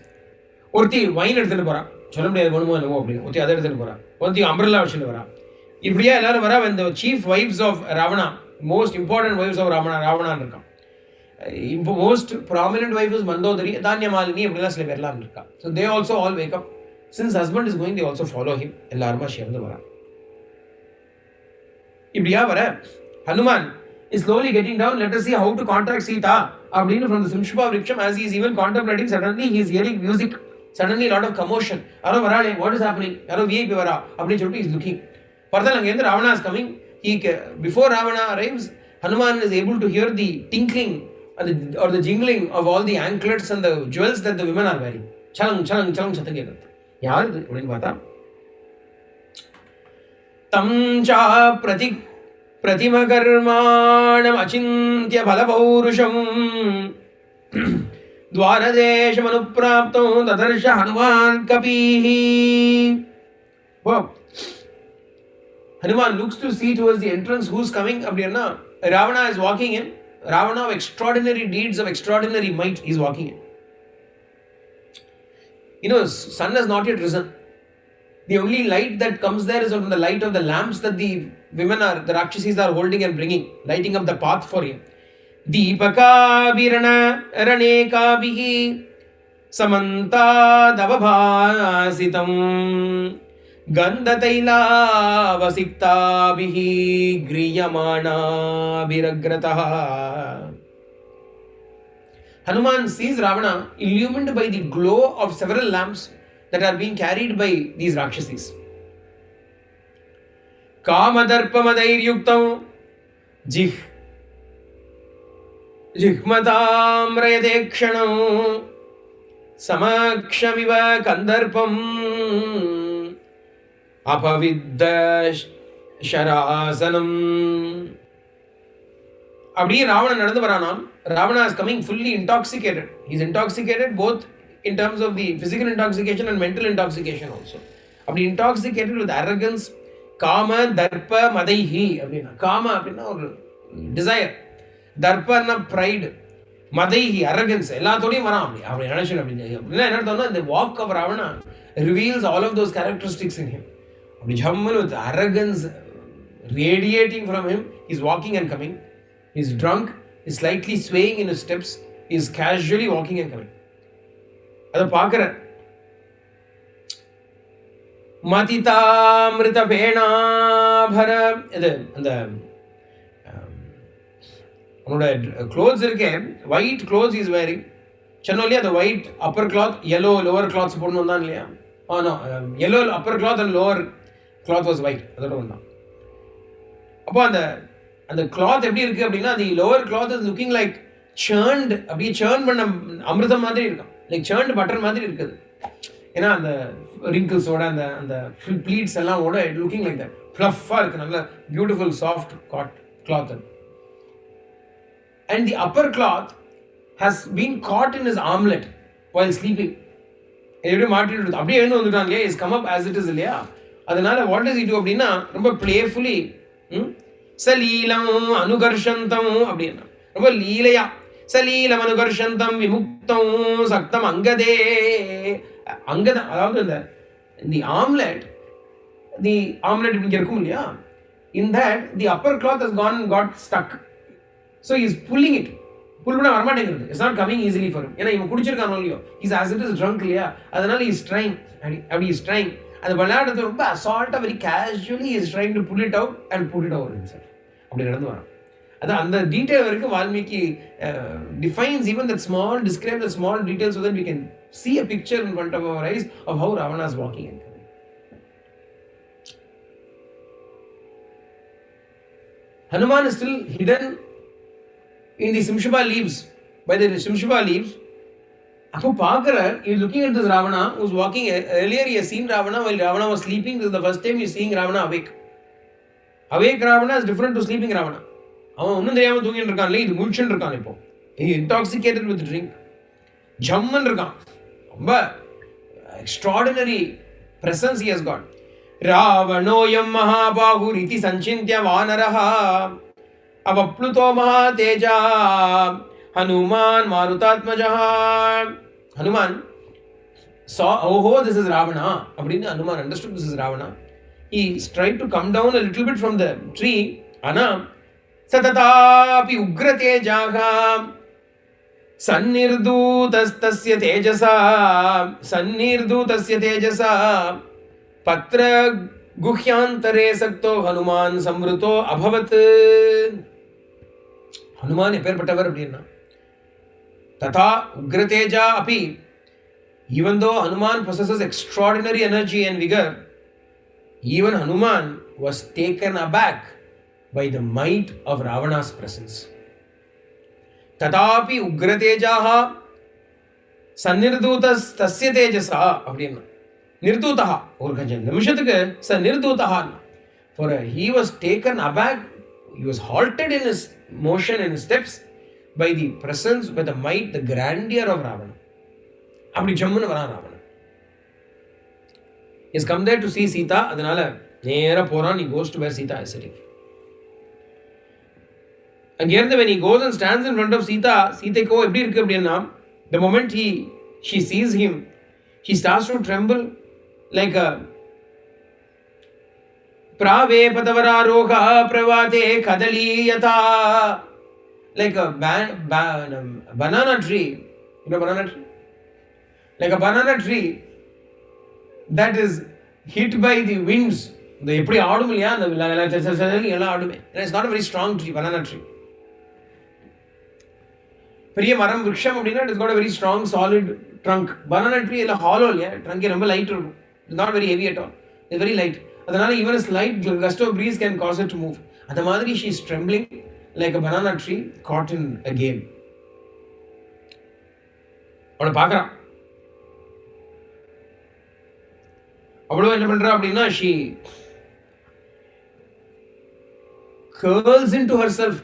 ஒருத்தி wine எடுத்துட்டு போறான். சொல்ல முடியாது வேணுமோ என்னமோ அப்படின்னு. ஒருத்தி அதை எடுத்துட்டு போறான். ஒருத்தி அம்பரல்லா வச்சுட்டு வரான். இப்படியா எல்லாரும் வரா. when the chief wives of Ravana, most important wives of ராவணான்னு இருக்கான். இப்போ most prominent wife is Mandodari, தானியமாலினி அப்படிலாம் சில பேர்லாம் இருக்கா. So they also all wake up. Since husband is going, they also follow him. எல்லாருமா சேர்ந்து வரான். இப்படியா வர Hanuman is slowly getting down. Let us see how to contact Sita அப்படின்னு from the Simshpa Vriksham. As he is even contemplating, suddenly he is hearing music. Suddenly lot of commotion. யாரோ வராளே, what is happening? யாரோ VIP வரா அப்படின்னு சொல்லிட்டு he is looking. Further அங்கேருந்து Ravana is coming. Before Ravana arrives, Hanuman is able to hear the tinkling or the jingling of all the anklets and the jewels that the women are wearing. சலம் சலம் சலம் சத்தம் கேட்குது. யார் இது அப்படின்னு பார்த்தா तं चा प्रतिमकर्माणम् अचिन्त्य बलपौरुषं द्वारदेशमनुप्राप्तो ददर्श Hanuman कपिः. Wow. Hanuman looks to see towards the entrance who's coming. Abdiyana, Ravana is walking in. Ravana of extraordinary deeds, of extraordinary might, is walking in. Sun has not yet risen. The only light that comes there is from the light of the lamps that the Rakshasis are holding and bringing, lighting up the path for him. Deepaka virana ranekabihi samantadavabhasitam gandhatailavasiktaabihi griyamana viragrataha. Hanuman sees Ravana illumined by the glow of several lamps that are being carried by these Rakshasis. Kamadarpamadairyuktam jihmatam rayadekshanam samakshamiva kandarpam apavidda sharasanam. அப்படியே ராவணன் நடந்து வரானாம். Ravana is coming fully intoxicated. He is intoxicated both in terms of the physical intoxication and mental intoxication also. அப்படி intoxicated with arrogance, kama darpa madaihi அப்படின்னா காம அப்படின்னா ஒரு desire, தர்ப்பன்னா pride, madaihi arrogance, எல்லாத்தோடையும் வரான். அப்படி நினைச்சு அப்படின்னா என்ன அர்த்தம்னா the walk of Ravana reveals all of those characteristics in him. அப்படி ஜம்மன் with arrogance radiating from him, he is walking and coming. He is drunk, he is slightly swaying in his steps, he is casually walking and coming. அதை பார்க்கிற மதிதாமிருத பேணாபர இது அந்த உன்னோட clothes இருக்கே, white clothes is wearing. சொன்னோம் இல்லையா, அந்த white upper cloth, yellow lower clothes போடணும் வந்தான் இல்லையா. yellow upper cloth and lower cloth was white, அதோட ஒன்றான். அப்போ அந்த கிளாத் எப்படி இருக்கு அப்படின்னா, the lower cloth is looking like churned, அப்படியே churn பண்ண அமிர்தம் மாதிரி இருக்கும், லைக் churned பட்டர் மாதிரி இருக்குது. ஏன்னா அந்த ரிங்கிள்ஸோட அந்த ப்ளீட்ஸ் எல்லாம் ஓட லுக்கிங் லைக் தட், ஃப்ளஃபாக இருக்கு, நல்ல beautiful soft cloth. And the upper cloth has been caught in his armlet while sleeping. எப்படி மாட்டிட்டு அப்படியே எழுந்து வந்துட்டான் இல்லையா, is come up as it is இல்லையா. அதனால வாட் இஸ் இட் டூ அப்படின்னா, ரொம்ப பிளேஃபுல்லி சலீலம் அனுகர்ஷந்தம் அப்படின்னா, ரொம்ப லீலையா சலீலம் அனுகர்ஷந்தம் விமுக்தம் சக்தம் அங்கதே அங்கதான். அதாவது the armlet இப்படி இருக்கும் இல்லையா, in that the upper cloth has got stuck, so he is pulling it. Pull பண்ண வரமாட்டேங்கிறது, it's not coming easily for him. ஏன்னா இவன் குடிச்சிருக்கானோ இல்லையோ, is as it is drunk இல்லையா, அதனால இஸ் ட்ரைங், அப்படி இஸ் ட்ரைங். அந்த விளையாடுறது ரொம்ப அசால்ட்டாக very casually is trying to pull it out and pull it out himself. அப்படி நடந்து வரான். அதான் அந்த டீட்டெயில் வரைக்கும் Valmiki defines even that small, describe the small detail, so that we can see a picture in front of our eyes of how Ravana is walking and coming. Hanuman is still hidden in the Simshubha leaves, by the Simshubha leaves. Appo Pakarar is looking at this Ravana who is walking. Earlier he has seen Ravana while Ravana was sleeping. This is the first time he is seeing Ravana awake. Awake Ravana is different to sleeping Ravana. அவன் ஒன்றும் தெரியாமல் தூங்கிட்டு இருக்கான் இல்லை, இது முழிச்சுட்டு இருக்கான். இப்போ intoxicated with drink, ஜம்மன் இருக்கான். ரொம்ப extraordinary presence he has got. ராவணோயம் மகாபாகுரிதி சஞ்சிந்த்ய வானரஹ அவப்ளுதோ மகாதேஜா ஹனுமான் மாருதாத்மஜஹ. Hanuman saw, oh this is Ravana அப்படின்னு Hanuman understood this is Ravana. He tried to come down a little bit from the tree. ஆனா சததாபி உக்ரதேஜாஹ சந்நிர்தூதஸ்தஸ்ய தேஜசா பத்ர குஹ்யாந்தரே சக்தோ ஹனுமான் சம்ருதோ அபவத். ஹனுமான் எப்பேற்பட்டவர் அப்படின்னா, ததா உக்ரதேஜா அபி, even though Hanuman possesses extraordinary energy and vigor, even Hanuman was taken aback by the might of Ravana's presence. ததாபி உக்ரதேஜாஹ சந்நிர்தூதஸ் தஸ்ய தேஜசா அப்படின்னா, நிர்தூதா ஒரு கொஞ்சம் நிமிஷத்துக்கு நிர்தூதா For he was taken aback, he was halted in his motion, in his steps, by the presence, by the might, the grandeur of Ravana. அப்படி ஜம்முன்னு வரான் Ravanan. He has come there to see Sita, அதனால நேரா போறான். He goes to where Sita is sitting. அங்கிருந்து when he goes and stands in front of Sita, சீதைக்கோ எப்படி இருக்கு அப்படின்னா, the moment she sees him, she starts to tremble like a prave patavararoha pravate kadaliyata, like a banana tree. You know banana tree? Like a banana tree that is hit by the winds. இந்த எப்படி ஆடும் இல்லையா, அந்த எல்லாம் ஆடுமே. It's not a very strong tree, banana tree. பெரிய மரம் விருட்சம் அப்படின்னா it has got a very strong solid trunk. banana tree எல்லாம் hollow இல்லையா, trunk ரொம்ப லைட் இருக்கும். It's not very heavy at all. It's very light. அதனால even a slight gust of breeze can cause it to move. அந்த மாதிரி she is trembling like a banana tree caught in a gale. அவளை பார்க்கறான். அவளும் என்ன பண்றா அப்படின்னா she curls into herself.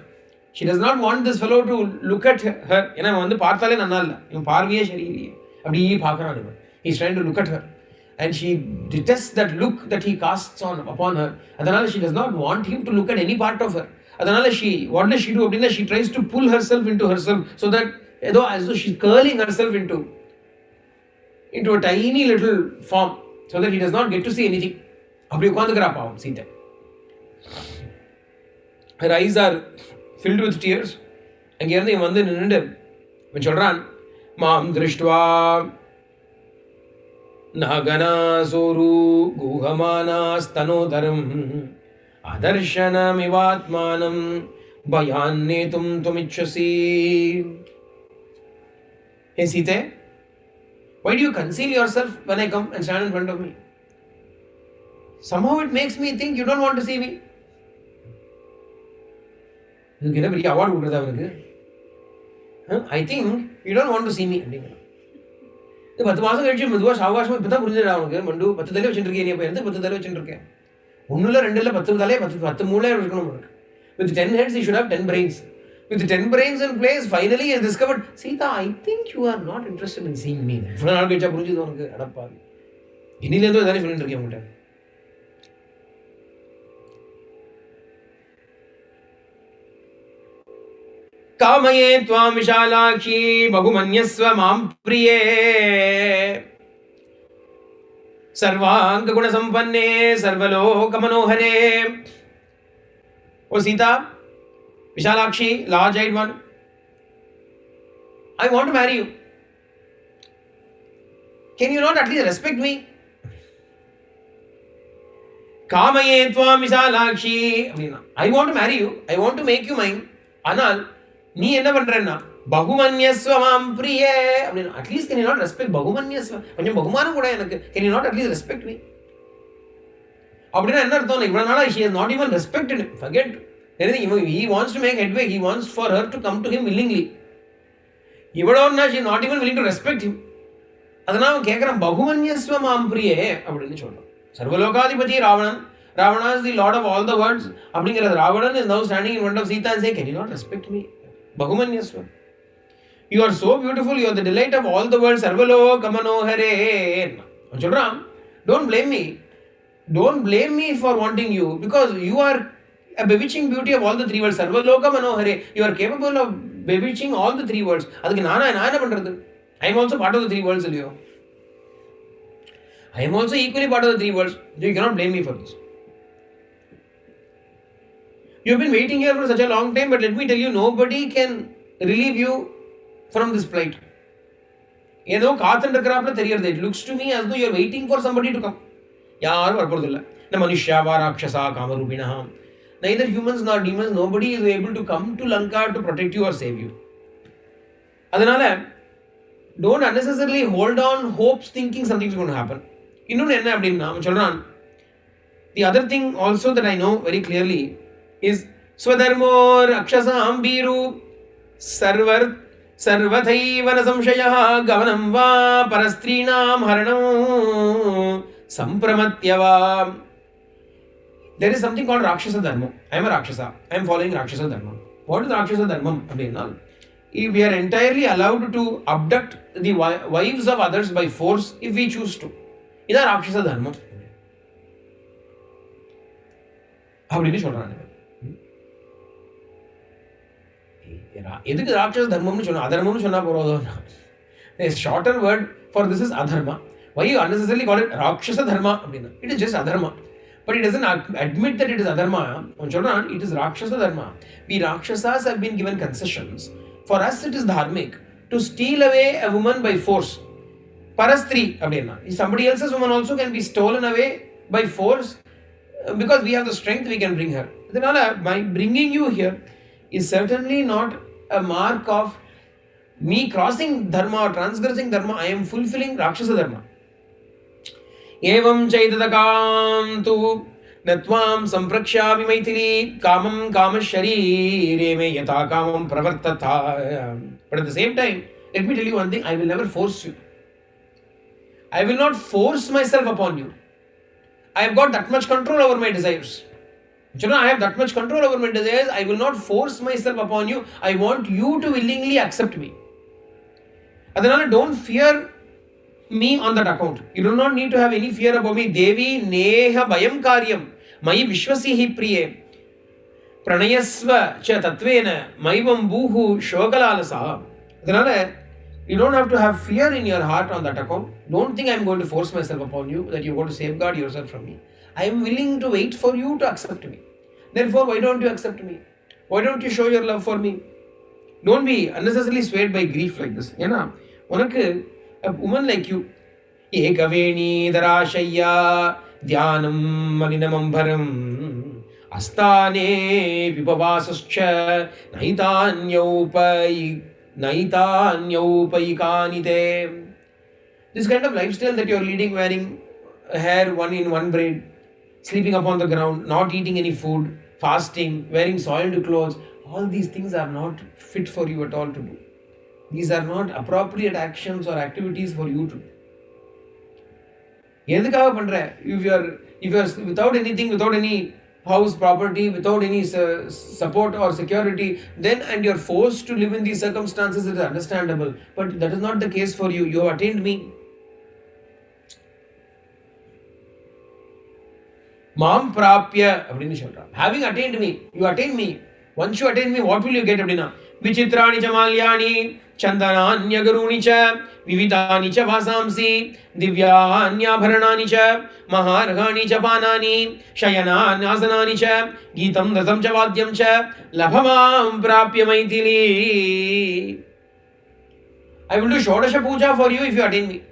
She does not want this fellow to look at her. ஏன்னா வந்து பார்த்தாலே நல்லா இல்லை, இவன் பார்வையே சரியில்லையே, அப்படியே பார்க்கறான் இவன். He is trying to look at her and she detests that look that he casts upon her. அதனால she does not want him to look at any part of her. அதனால what does she do அப்படின்னா, she tries to pull herself into herself so that as though she's curling herself into a tiny little form so that he does not get to see anything. அப்படி உட்கார்ந்துக்கிறா பாவம் Sita. Her eyes are filled with tears. அங்கிருந்து இவன் வந்து நின்னுட்டு இவன் சொல்றான், மாம் திருஷ்டுவா நாகனாசோரு குஹமானாஸ்தனோதரம் அதர்ஷனமிவாத்மானம் பயான்னேதும் துமிச்சசி. Hey Sita, why do you conceal yourself when I come and stand in front of me? Somehow it makes me think you don't want to see me. இதுக்கு என்ன பெரிய அவார்டு கொடுக்குறது அவனுக்கு? I think you don't want to see me அப்படிங்கிற. இது 10 மாதம் கழிச்சு மெதுவாக சாவகாசமாக இப்போ தான் புரிஞ்சிடா அவனுக்கு. மண்டு 10 தலை வச்சுட்டு இருக்கேன், நீ இப்போ எந்த 10 தலை வச்சுட்டு இருக்கேன்? 1 இல்லை 2 இல்லை 10 தலை, 10 மூளை இருக்கணும் உனக்கு. With 10 heads he should have 10 brains. With 10 brains in place, finally he has discovered, Sita, I think you are not interested in seeing me. இவ்வளோ நாள் கழிச்சா புரிஞ்சுது உனக்கு. அடப்பாவி, இன்னிலேருந்து தானே சொல்லிட்டு இருக்கேன் உங்கள்கிட்ட. कामये त्वां विशालाक्षी बहुमन्यस्व मां प्रिये सर्वांग गुण संपन्ने सर्वलोक मनोहरे. ओ Sita, Vishalakshi, large-eyed one, I want to marry you. Can you not at least respect me? कामये त्वां Vishalakshi, I want to marry you, I want to make you mine. ஆனால் நீ என்ன பண்றன்னா பகுமன்யஸ்வ மாம் பிரியே அப்படின்னா, at least can you not respect பகுமன்யஸ்வ, கொஞ்சம் பகுமானம் கூட எனக்கு, can you not at least respect me அப்படின்னா என்ன அர்த்தம்? இவ்வளவு நாளா she has not even respected him. Forget anything. He wants to make headway. He wants for her to come to him willingly. இவ்வளவுனா she is not even willing to respect him. அதனால அவன் கேட்கிறான், பகுமன்யஸ்வ மாம் பிரியே அப்படின்னு சொல்றான். சர்வலோகாதிபதி Ravanan, Ravana is the lord of all the worlds. அப்படிங்கிறது Ravanan is now standing in front of Sita and saying, can you not respect me? Bahumanyasva. You are so beautiful, you are the delight of all the world. Sarvaloka manohare. சொல்றான், don't blame me. Don't blame me for wanting you, because you are a bewitching beauty of all the 3 worlds. Sarvaloka manohare. You are capable of bewitching all the 3 worlds. அதுக்கு நான் என்ன பண்றது? I am also part of the 3 worlds, இல்லையோ? I am also equally part of the 3 worlds. You cannot blame me for this. You have been waiting here for such a long time, but let me tell you, nobody can relieve you from this plight. ஏதோ காத்துட்டு இருக்கிறாப்புல தெரியறது. It looks to me as though you are waiting for somebody to come. யாரும் வரப்போறது இல்லை. ந மனுஷ்யா வா ராட்சசா காமரூபிணா, neither humans nor demons, nobody is able to come to Lanka to protect you or save you. அதனால don't unnecessarily hold on hopes thinking something is going to happen. இன்னொன்று என்ன அப்படின்னா அவன் சொல்றான், the other thing also that I know very clearly is ஸ்வதர்மோ ரக்ஷசாம் பீரு சர்வதைவ ந சம்சயः கவனம் வா பரஸ்திரீணாம் ஹரணம் சம்பிரமத்யவா. There is something called Rakshasa Dharma. I am a Rakshasa. I am following Rakshasa Dharma. What is Rakshasa Dharma? If we are entirely allowed to abduct the wives of others by force, if we choose to. This is Rakshasa Dharma. அப்படின்னு சொல்றாங்க. எதுக்கு ராட்சச தர்மம்னு சொன்னா அதர்மம்னு சொன்னா போறோம். A shorter word for this is adharma. Why you unnecessarily call it rakshasa dharma? It is just adharma. But it doesn't admit that it is adharma. It is rakshasa dharma. We rakshasas have been given concessions. For us it is dharmic to steal away a woman by force. Parastri. Somebody else's woman also can be stolen away by force. Because we have the strength, we can bring her. My bringing you here is certainly not a mark of me crossing dharma or transgressing dharma. I am fulfilling Rakshasa dharma. Evam chaitadakam tu natvam samprakshyami maithili kamam kamasharire me yata kamam pravartata. But at the same time, let me tell you one thing, I will never force you. I will not force myself upon you. I have got that much control over my desires. I have that much control over my desires. I will not force myself upon you. I want you to willingly accept me. Adanala, don't fear me on that account. You do not need to have any fear about me. Devi neha bayam karyam mayi vishwasihi priye pranayasva cha tatvena maivam buhu shogalalasa. Adanala, you don't have to have fear in your heart on that account. Don't think I am going to force myself upon you, that you are going to safeguard yourself from me. I am willing to wait for you to accept me. Therefore, why don't you accept me? Why don't you show your love for me? Don't be unnecessarily swayed by grief like this. A woman like you, ekaveni darashaya dhyanam malinamambaram astane vipavasascha naitanyaupayikanite. This kind of lifestyle that you are leading, wearing hair in one braid, sleeping upon the ground, not eating any food, fasting, wearing soiled clothes, all these things are not fit for you at all to do. These are not appropriate actions or activities for you to do. If you are without anything, without any house, property, without any support or security, then and you are forced to live in these circumstances, it is understandable. But that is not the case for you. You have attained me. Mam prapya, having attained me, you attain me. Once you attain me, what will you get? Vichitrani cha malyani chandananyagaruni cha vividani cha vasamsi divyanyabharanani cha maharghani cha panani shayanani asanani cha geetam rasam cha vadyam cha labhamam prapya maithili. I will do Shodasha Puja for you if you attain me.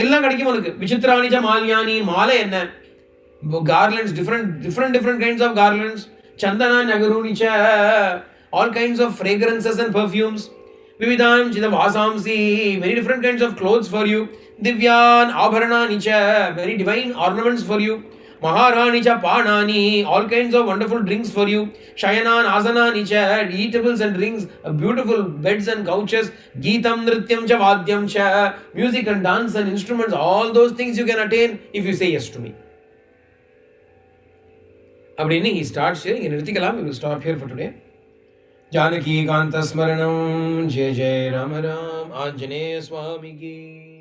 எல்லாம் கிடைக்கும் உனக்கு. விசித்ராணி ச மால்யானி, மாலை என்ன, garlands, different kinds of garlands, chandana nagaruni cha, all kinds of fragrances and perfumes, vividam chita vasamsi, many different kinds of clothes for you, divyan abharanani cha, very divine ornaments for you, maharani cha panani, all kinds of wonderful drinks for you, shayanan asanani cha, eatables and drinks, beautiful beds and couches, geetam nrityam cha vadyam cha, music and dance and instruments, all those things you can attain if you say yes to me. He starts here. We will stop here for today. Janaki Kanta Smaranam, Jai Jai Ram Ram, Anjaneya Swami Ki.